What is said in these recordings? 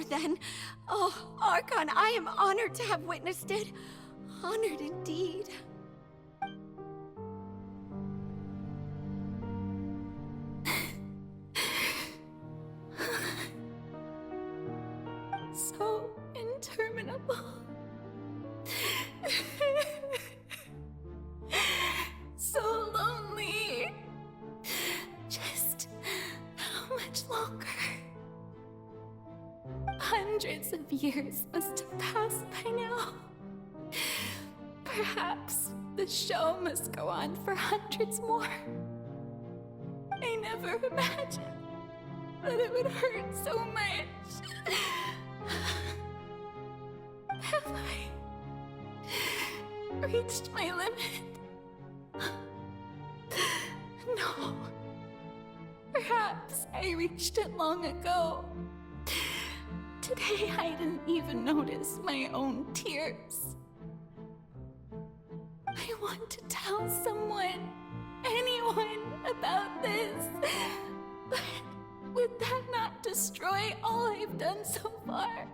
then. Oh, Archon, I am honored to have witnessed it. Honored indeed. So interminable. So lonely. Just how much longer? Hundreds of years must have passed by now. Perhaps the show must go on for hundreds more. I never imagined that it would hurt so much. Have I reached my limit? No. Perhaps I reached it long ago. Today I didn't even notice my own tears. I want to tell someone, anyone, about this. But would that not destroy all I've done so far?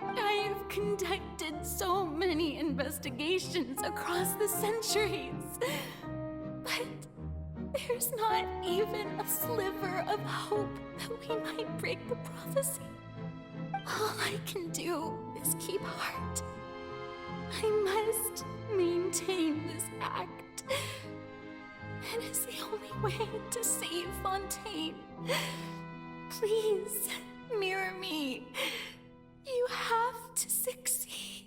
I have conducted so many investigations across the centuries. But there's not even a sliver of hope that we might break the prophecy. All I can do is keep heart. I must maintain this act. It is the only way to save Fontaine. Please, mirror me. You have to succeed.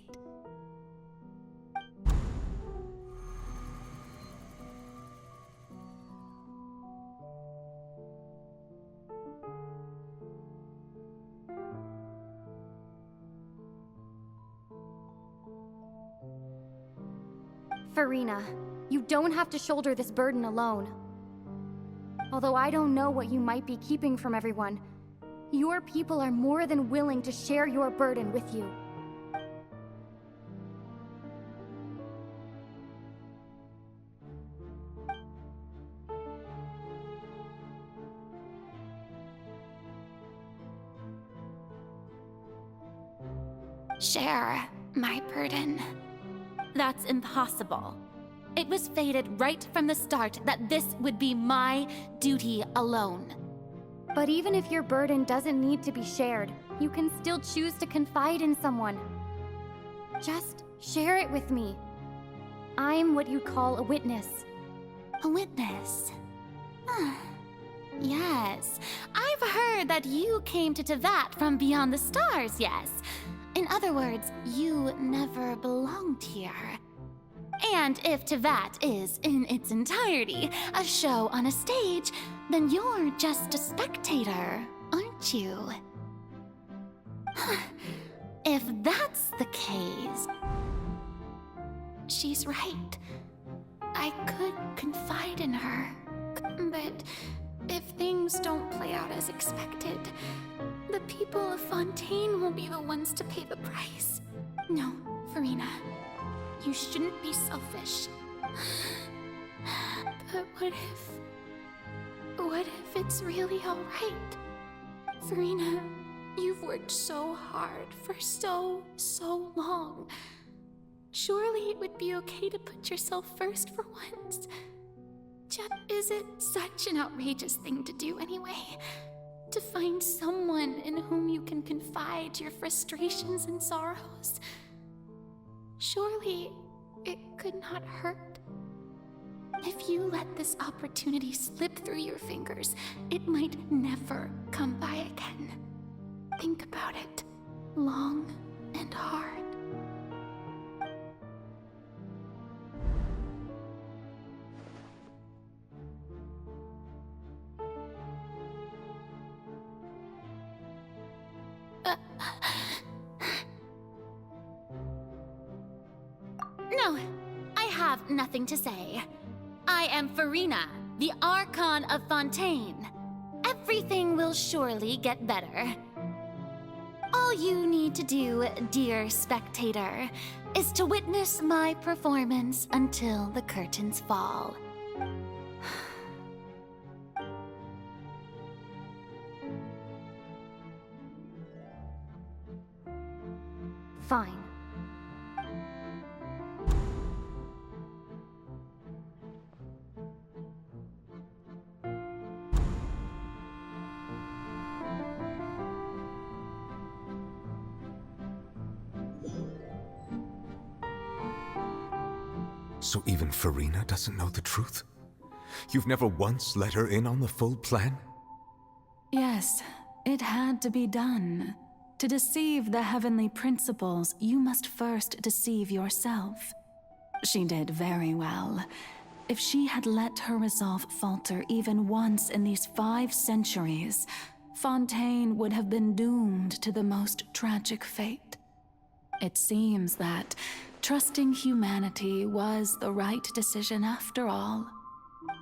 Farina, you don't have to shoulder this burden alone. Although I don't know what you might be keeping from everyone, your people are more than willing to share your burden with you. Share my burden. That's impossible. It was fated right from the start that this would be my duty alone. But even if your burden doesn't need to be shared, you can still choose to confide in someone. Just share it with me. I'm what you'd call a witness. A witness? Yes. I've heard that you came to Tevat from beyond the stars, yes. In other words, you never belonged here. And if Tevat is, in its entirety, a show on a stage, then you're just a spectator, aren't you? If that's the case... She's right. I could confide in her. But if things don't play out as expected, the people of Fontaine will be the ones to pay the price. No, Farina. You shouldn't be selfish. But what if it's really alright? Farina, you've worked so hard for so long. Surely it would be okay to put yourself first for once. Is it such an outrageous thing to do anyway? To find someone in whom you can confide your frustrations and sorrows? Surely it could not hurt. If you let this opportunity slip through your fingers, it might never come by again. Think about it long and hard. No, I have nothing to say. I am Farina, the Archon of Fontaine. Everything will surely get better. All you need to do, dear spectator, is to witness my performance until the curtains fall. Fine. So even Farina doesn't know the truth? You've never once let her in on the full plan? Yes, it had to be done. To deceive the heavenly principles, you must first deceive yourself. She did very well. If she had let her resolve falter even once in these 5 centuries, Fontaine would have been doomed to the most tragic fate. It seems that trusting humanity was the right decision after all.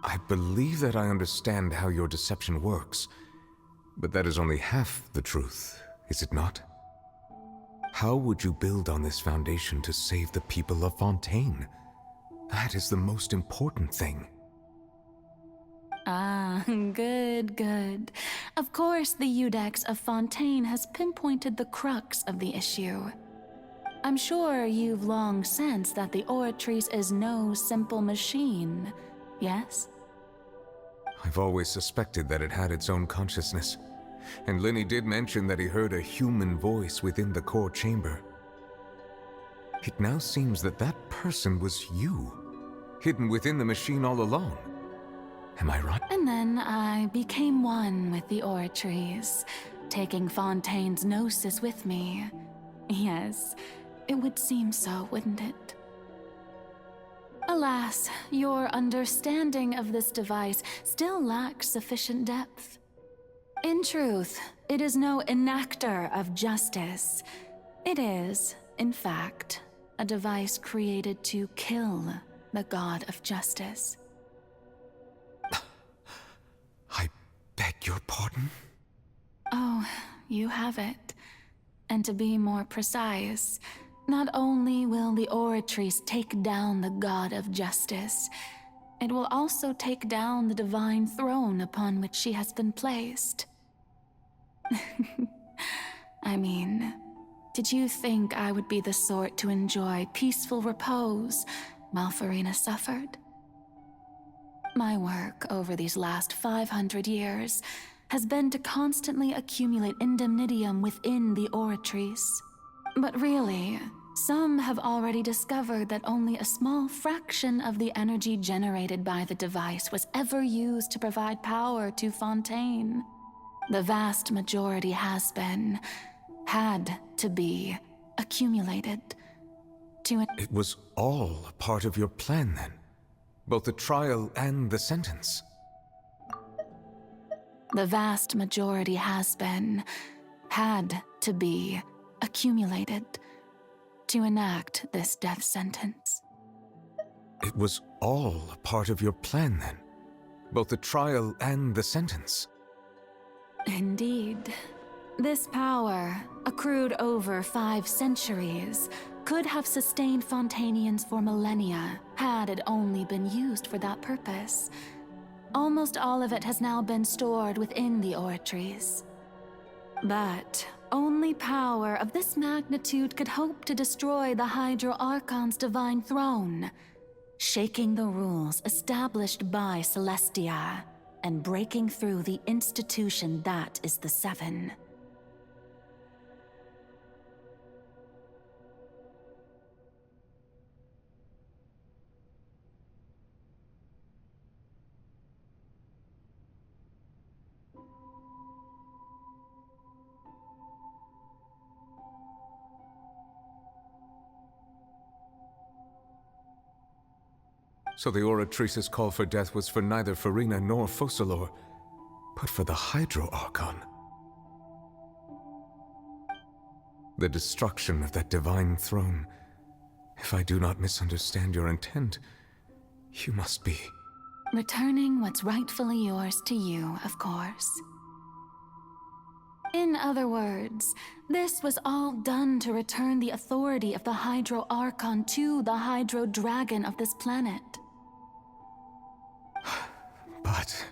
I believe that I understand how your deception works, but that is only half the truth, is it not? How would you build on this foundation to save the people of Fontaine? That is the most important thing. Ah, good. Of course, the Iudex of Fontaine has pinpointed the crux of the issue. I'm sure you've long sensed that the Oratrice is no simple machine, yes? I've always suspected that it had its own consciousness, and Lenny did mention that he heard a human voice within the core chamber. It now seems that that person was you, hidden within the machine all along. Am I right? And then I became one with the Oratrice, taking Fontaine's gnosis with me. Yes, it would seem so, wouldn't it? Alas, your understanding of this device still lacks sufficient depth. In truth, it is no enactor of justice. It is, in fact, a device created to kill the god of justice. I beg your pardon? Oh, you have it. And to be more precise, not only will the Oratrice take down the god of justice, it will also take down the divine throne upon which she has been placed. I mean, did you think I would be the sort to enjoy peaceful repose while Farina suffered? My work over these last 500 years has been to constantly accumulate indemnitium within the Oratrice. But really, some have already discovered that only a small fraction of the energy generated by the device was ever used to provide power to Fontaine. The vast majority had to be accumulated to It was all a part of your plan then? Both the trial and the sentence? The vast majority had to be accumulated to enact this death sentence. It was all a part of your plan then? Both the trial and the sentence? Indeed. This power, accrued over 5 centuries, could have sustained Fontainians for millennia had it only been used for that purpose. Almost all of it has now been stored within the Oratrice. But only power of this magnitude could hope to destroy the Hydro Archon's divine throne, shaking the rules established by Celestia and breaking through the institution that is the Seven. So the Oratrice's call for death was for neither Farina nor Focalor, but for the Hydro Archon. The destruction of that divine throne. If I do not misunderstand your intent, you must be... Returning what's rightfully yours to you, of course. In other words, this was all done to return the authority of the Hydro Archon to the Hydro Dragon of this planet. But...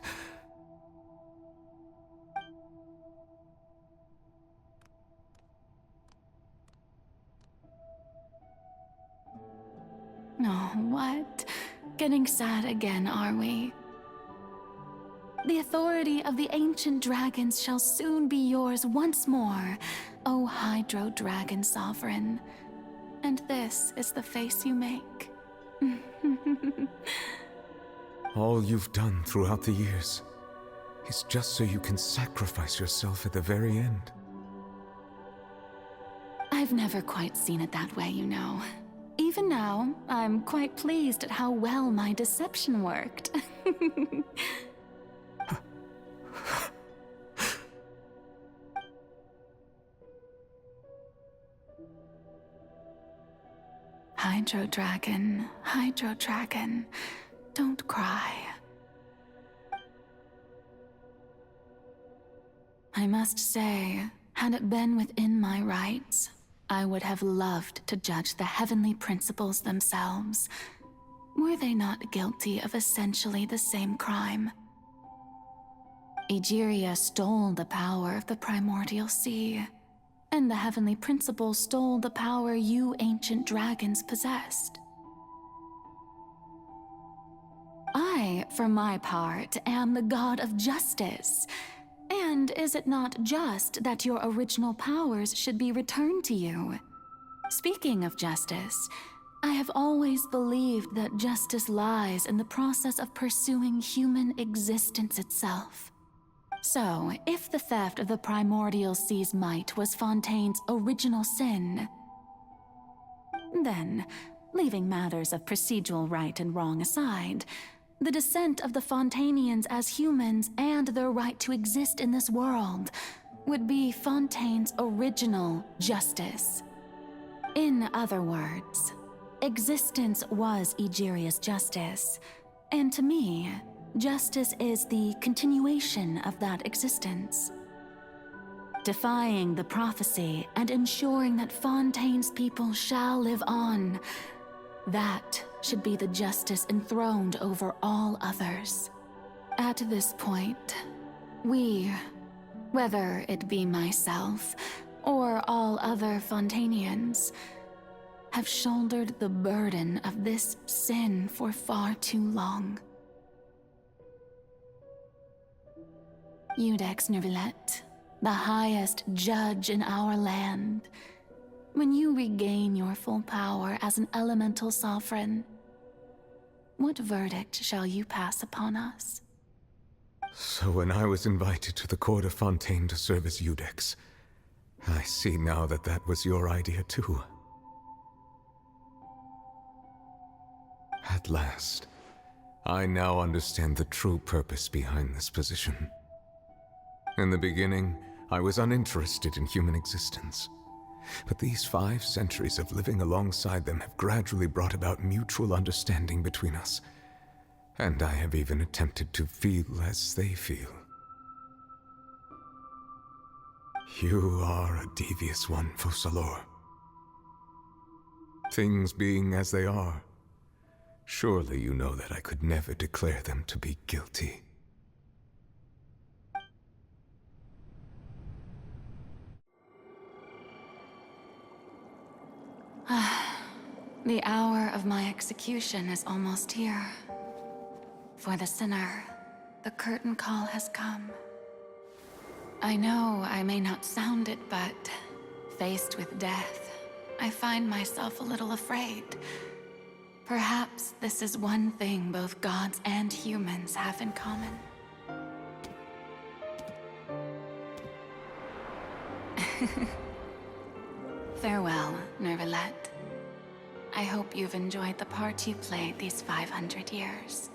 Oh, what? Getting sad again, are we? The authority of the ancient dragons shall soon be yours once more, O Hydro Dragon Sovereign. And this is the face you make. All you've done throughout the years is just so you can sacrifice yourself at the very end. I've never quite seen it that way, you know. Even now, I'm quite pleased at how well my deception worked. Hydro Dragon, don't cry. I must say, had it been within my rights, I would have loved to judge the heavenly principles themselves. Were they not guilty of essentially the same crime? Egeria stole the power of the primordial sea, and the heavenly principle stole the power you ancient dragons possessed. I, for my part, am the god of justice. And is it not just that your original powers should be returned to you? Speaking of justice, I have always believed that justice lies in the process of pursuing human existence itself. So, if the theft of the primordial sea's might was Fontaine's original sin, then, leaving matters of procedural right and wrong aside, the descent of the Fontanians as humans and their right to exist in this world would be Fontaine's original justice. In other words, existence was Egeria's justice, and to me, justice is the continuation of that existence. Defying the prophecy and ensuring that Fontaine's people shall live on, that should be the justice enthroned over all others. At this point, we, whether it be myself or all other Fontanians, have shouldered the burden of this sin for far too long. Iudex Neuvillette, the highest judge in our land, when you regain your full power as an elemental sovereign, what verdict shall you pass upon us? So when I was invited to the court of Fontaine to serve as Iudex, I see now that that was your idea too. At last, I now understand the true purpose behind this position. In the beginning, I was uninterested in human existence. But these 5 centuries of living alongside them have gradually brought about mutual understanding between us. And I have even attempted to feel as they feel. You are a devious one, Focalors. Things being as they are, surely you know that I could never declare them to be guilty. The hour of my execution is almost here. For the sinner, the curtain call has come. I know I may not sound it, but faced with death, I find myself a little afraid. Perhaps this is one thing both gods and humans have in common. Farewell, Neuvillette. I hope you've enjoyed the part you played these 500 years.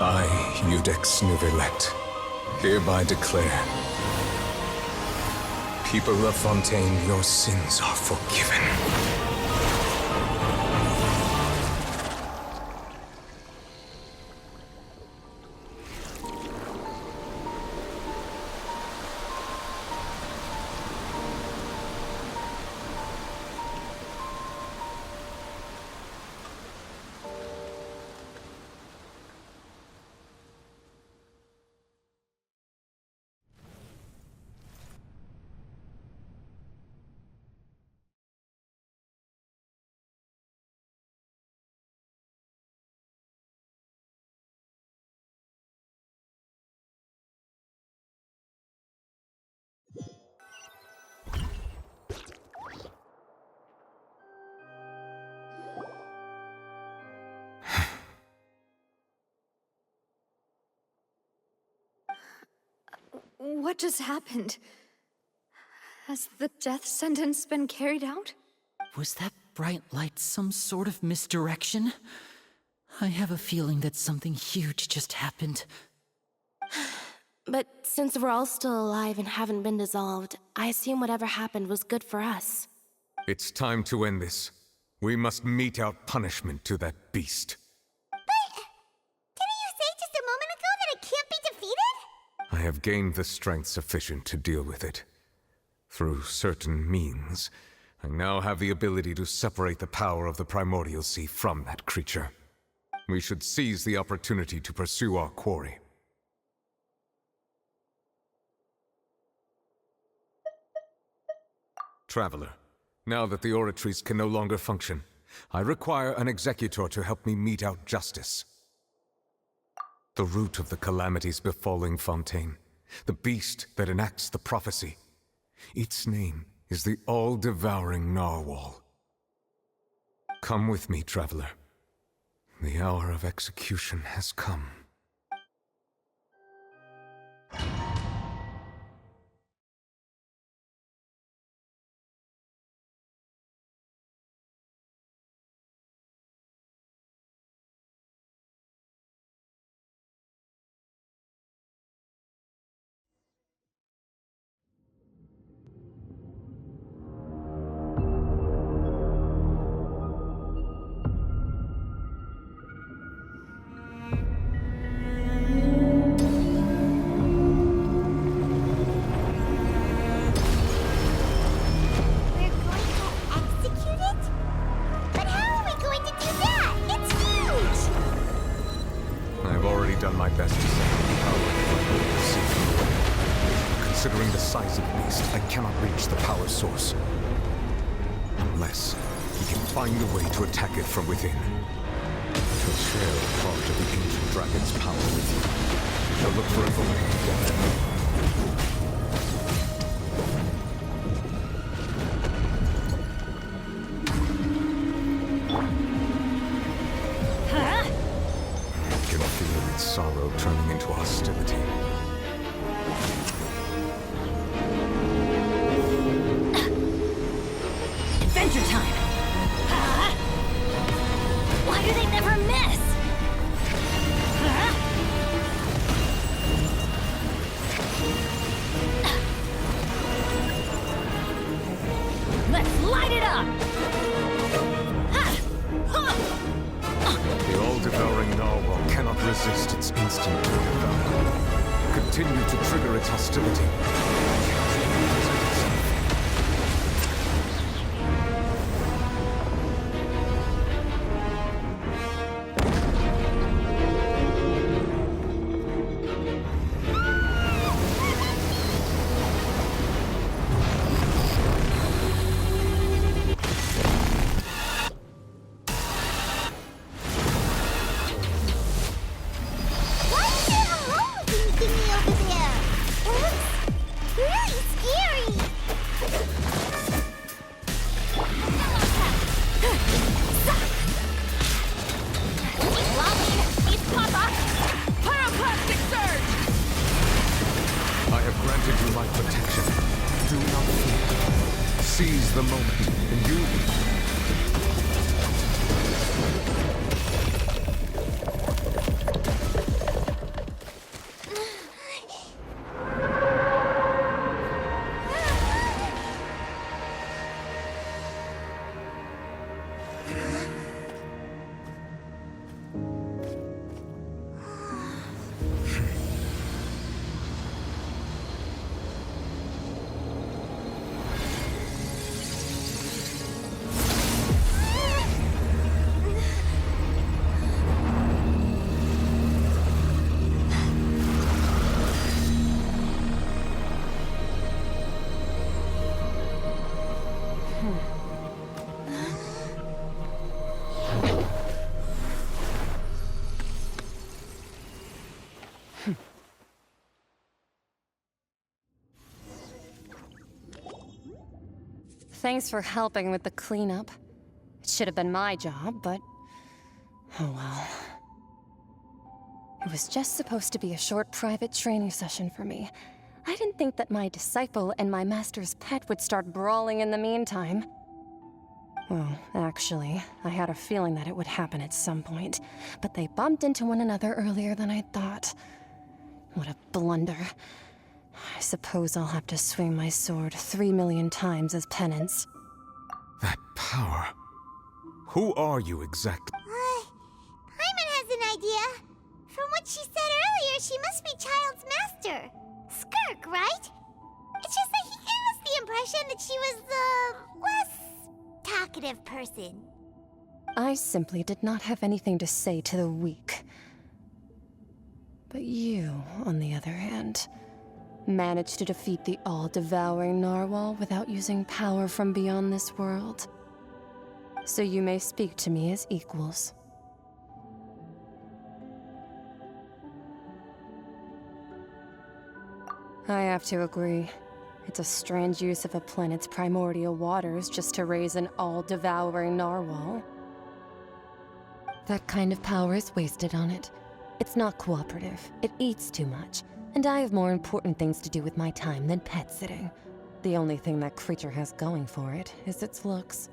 I, Eudex Nuvelet, hereby declare, people of Fontaine, your sins are forgiven. What just happened? Has the death sentence been carried out? Was that bright light some sort of misdirection? I have a feeling that something huge just happened. But since we're all still alive and haven't been dissolved, I assume whatever happened was good for us. It's time to end this. We must mete out punishment to that beast. Didn't you say just a moment ago that it can't be defeated? I have gained the strength sufficient to deal with it. Through certain means, I now have the ability to separate the power of the Primordial Sea from that creature. We should seize the opportunity to pursue our quarry. Traveler, now that the oratories can no longer function, I require an executor to help me mete out justice. The root of the calamities befalling Fontaine, the beast that enacts the prophecy, its name is the all-devouring Narwhal. Come with me, traveler. The hour of execution has come. Done my best to separate the power of the sea from the wind. Considering the size of the beast, I cannot reach the power source. Unless he can find a way to attack it from within. He'll share a part of the ancient dragon's power with you. They'll look for a way together. Sorrow turning into hostility. Adventure time! Why do they never miss? Let's light it up! The all-devouring narwhal cannot resist its instinct to devour. Continue to trigger its hostility. Seize the moment, and you... Thanks for helping with the cleanup. It should have been my job, but... oh well. It was just supposed to be a short private training session for me. I didn't think that my disciple and my master's pet would start brawling in the meantime. Well, actually, I had a feeling that it would happen at some point, but they bumped into one another earlier than I thought. What a blunder. I suppose I'll have to swing my sword 3 million times as penance. That power. Who are you exactly? Paimon has an idea. From what she said earlier, she must be Child's master. Skirk, right? It's just that he gave us the impression that she was the less talkative person. I simply did not have anything to say to the weak. But you, on the other hand, managed to defeat the all-devouring narwhal without using power from beyond this world. So you may speak to me as equals. I have to agree. It's a strange use of a planet's primordial waters just to raise an all-devouring narwhal. That kind of power is wasted on it. It's not cooperative. It eats too much. And I have more important things to do with my time than pet sitting. The only thing that creature has going for it is its looks.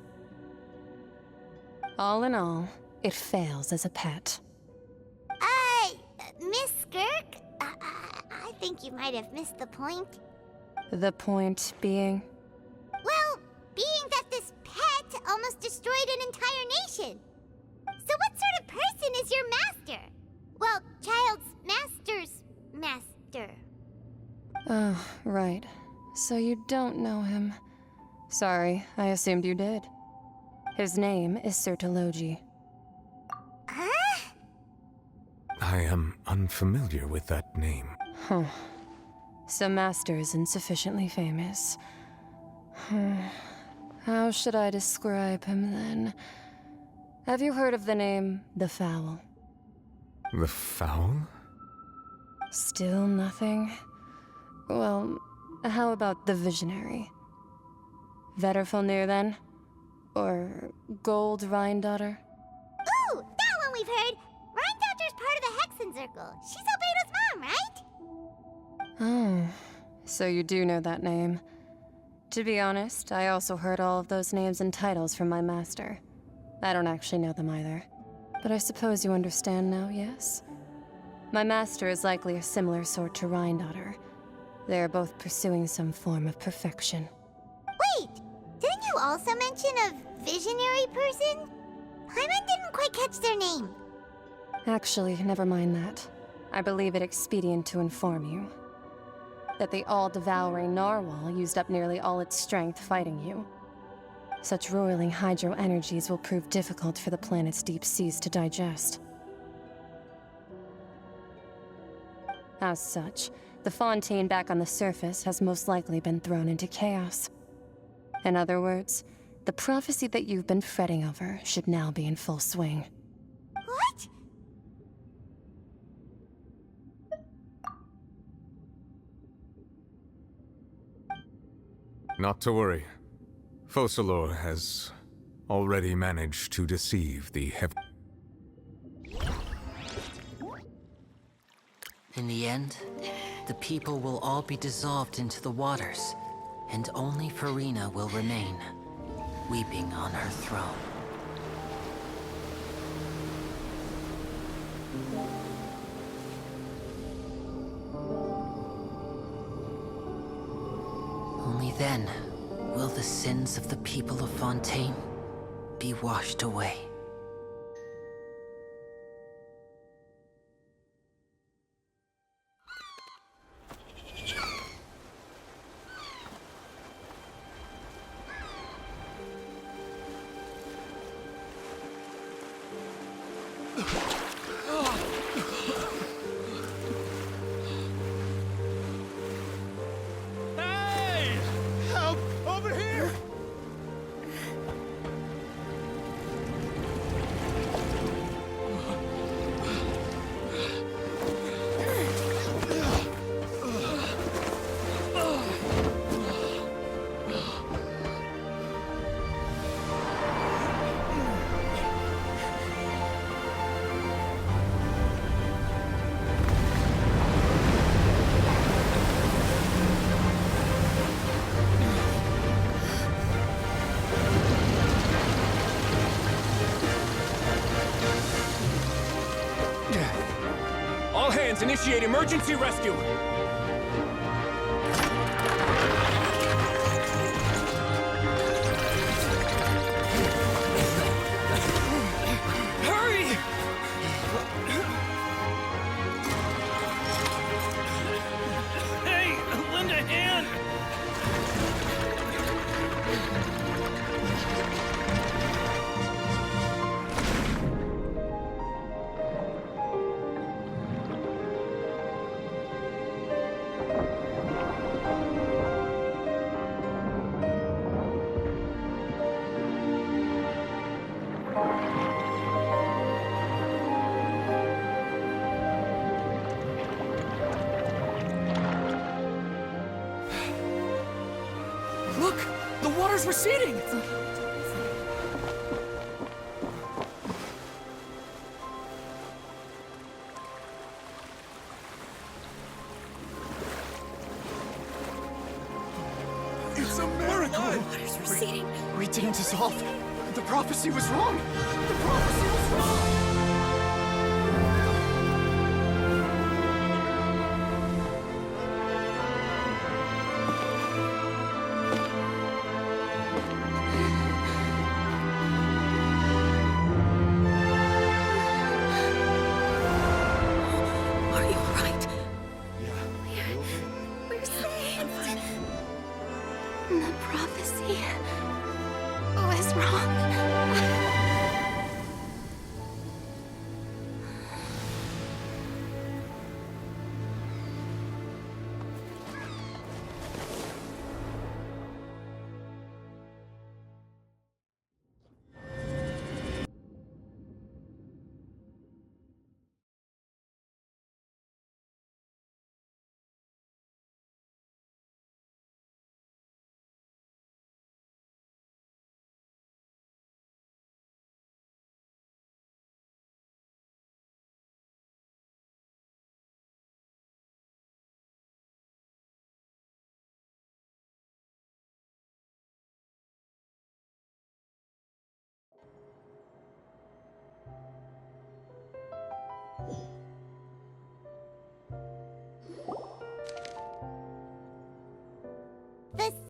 All in all, it fails as a pet. Miss Skirk? I think you might have missed the point. The point being? Well, being that this pet almost destroyed an entire nation. So what sort of person is your master? Well, Child's master's master. Oh, right. So you don't know him. Sorry, I assumed you did. His name is Sertologi. Huh? I am unfamiliar with that name. Huh. So Master isn't sufficiently famous. How should I describe him then? Have you heard of the name The Fowl? The Fowl? Still nothing? Well, how about the Visionary? Vetterfalnir then? Or Gold Rhine-daughter? Ooh, that one we've heard. Rhine-daughter's part of the Hexen Circle. She's Albedo's mom, right? Oh, so you do know that name. To be honest, I also heard all of those names and titles from my master. I don't actually know them either. But I suppose you understand now, yes? My master is likely a similar sort to Rhine-daughter. They are both pursuing some form of perfection. Wait, didn't you also mention a visionary person? Paimon didn't quite catch their name. Actually, never mind that. I believe it expedient to inform you that the all-devouring narwhal used up nearly all its strength fighting you. Such roiling hydro energies will prove difficult for the planet's deep seas to digest. As such, the fontaine back on the surface has most likely been thrown into chaos. In other words, the prophecy that you've been fretting over should now be in full swing. What? Not to worry. Focalor has already managed to deceive the In the end, the people will all be dissolved into the waters, and only Farina will remain, weeping on her throne. Only then will the sins of the people of Fontaine be washed away. Hey! Help! Over here! All hands, initiate emergency rescue! Hurry! Hey, lend a hand! Look! The water's receding! It's a miracle! Water's receding. We didn't dissolve. The prophecy was wrong. The prophecy was wrong. Are you alright? We're saved. The prophecy was wrong.